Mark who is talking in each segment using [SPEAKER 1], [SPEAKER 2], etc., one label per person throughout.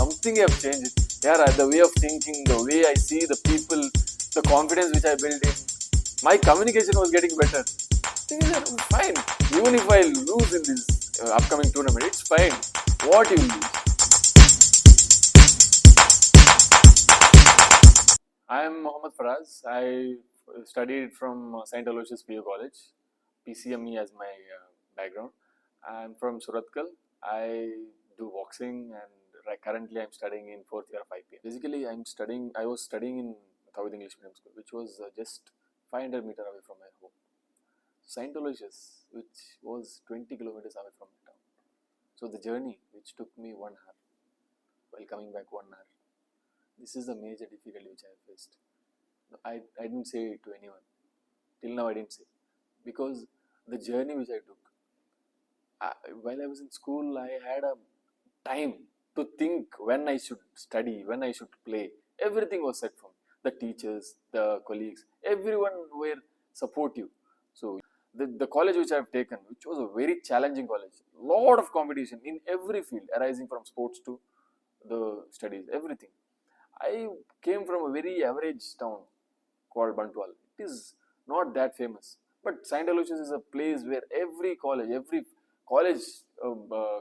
[SPEAKER 1] something have changed. Yeah, the way of thinking, the way I see the people, the confidence which I built in. My communication was getting better. Thing is that fine. Even if I lose in this upcoming tournament, it's fine. What you lose? I am Muhammed Faraz. I studied from St. Aloysius PU College, PCME as my background. I'm from Suratkal. I do boxing and currently I'm studying in 4th year of IPM. Basically, I was studying in South English Medium School, which was just 500 meters away from my home. St. Aloysius, which was 20 kilometers away from my town. So the journey, which took me 1 hour, while coming back 1 hour, this is the major difficulty which I have faced. I didn't say it to anyone. Till now I didn't say. Because the journey which I took, while I was in school, I had a time to think when I should study, when I should play. Everything was set for me. The teachers, the colleagues, everyone were supportive. So the college which I have taken, which was a very challenging college, lot of competition in every field, arising from sports to the studies, everything. I came from a very average town called Bantwal. It is not that famous, but St. Aloysius is a place where every college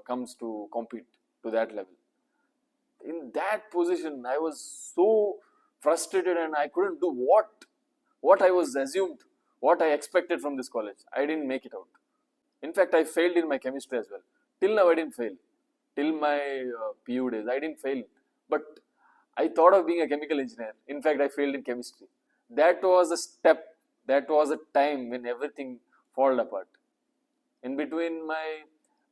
[SPEAKER 1] comes to compete to that level. In that position, I was so frustrated and I couldn't do what I was assumed, what I expected from this college. I didn't make it out. In fact, I failed in my chemistry as well. Till now, I didn't fail. Till my PU days, I didn't fail. But I thought of being a chemical engineer. In fact, I failed in chemistry. That was a step. That was a time when everything fell apart. In between, my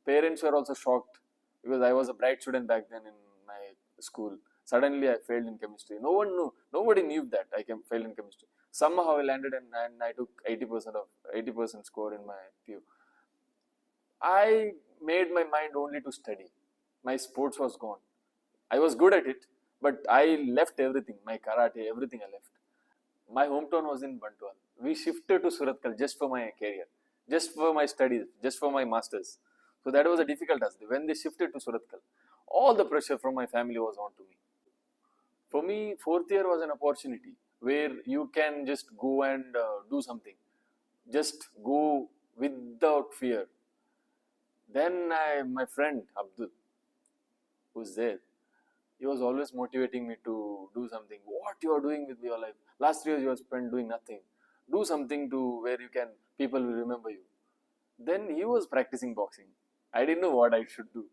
[SPEAKER 1] parents were also shocked because I was a bright student back then in my school. Suddenly, I failed in chemistry. No one knew. Nobody knew that I failed in chemistry. Somehow, I landed and I took 80% score in my PU. I made my mind only to study. My sports was gone. I was good at it, but I left everything. My karate, everything I left. My hometown was in Bantwal. We shifted to Suratkal just for my career, just for my studies, just for my masters. So that was a difficult task. When they shifted to Suratkal, all the pressure from my family was on to me. For me, 4th year was an opportunity where you can just go and do something. Just go without fear. Then my friend Abdul, who's there, he was always motivating me to do something. What you are doing with your life? Last 3 years you have spent doing nothing. Do something to where people will remember you. Then he was practicing boxing. I didn't know what I should do.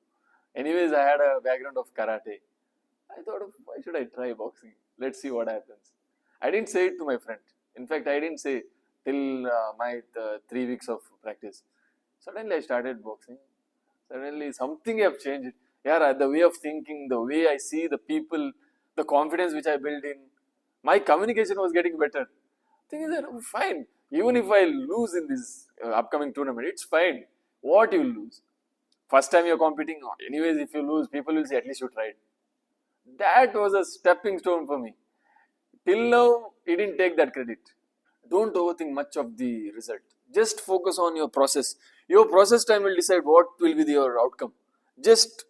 [SPEAKER 1] Anyways, I had a background of karate. I thought, why should I try boxing? Let's see what happens. I didn't say it to my friend. In fact, I didn't say till my 3 weeks of practice. Suddenly I started boxing. Suddenly something have changed. Yeah, the way of thinking, the way I see the people, the confidence which I built in, my communication was getting better. Thing is that fine. Even if I lose in this upcoming tournament, it's fine. What you lose? First time you're competing, anyways, if you lose, people will say at least you tried. That was a stepping stone for me. Till now, he didn't take that credit. Don't overthink much of the result. Just focus on your process. Your process time will decide what will be your outcome. Just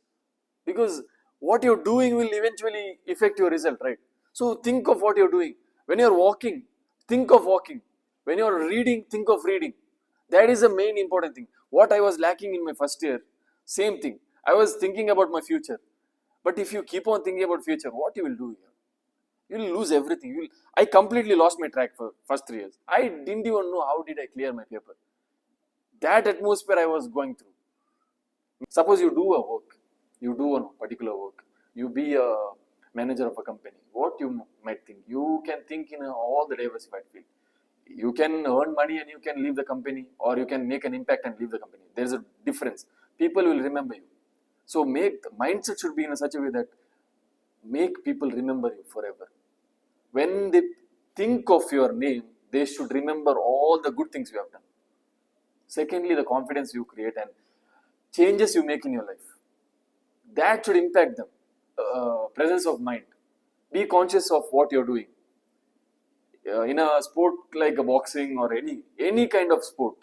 [SPEAKER 1] because what you're doing will eventually affect your result, right? So think of what you're doing. When you're walking, think of walking. When you're reading, think of reading. That is the main important thing. What I was lacking in my first year, same thing. I was thinking about my future. But if you keep on thinking about future, what you will do here? You will lose everything. I completely lost my track for first 3 years. I didn't even know how did I clear my paper. That atmosphere I was going through. Suppose you do a work. You do a particular work. You be a manager of a company. What you might think? You can think in all the diversified field. You can earn money and you can leave the company, or you can make an impact and leave the company. There is a difference. People will remember you. So the mindset should be in such a way that make people remember you forever. When they think of your name, they should remember all the good things you have done. Secondly, the confidence you create and changes you make in your life. That should impact them. Presence of mind. Be conscious of what you're doing. In a sport like a boxing or any kind of sport,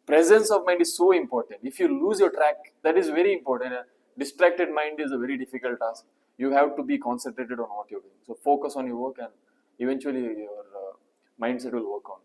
[SPEAKER 1] presence of mind is so important. If you lose your track, that is very important. A distracted mind is a very difficult task. you have to be concentrated on what you're doing. So focus on your work, and eventually your mindset will work on.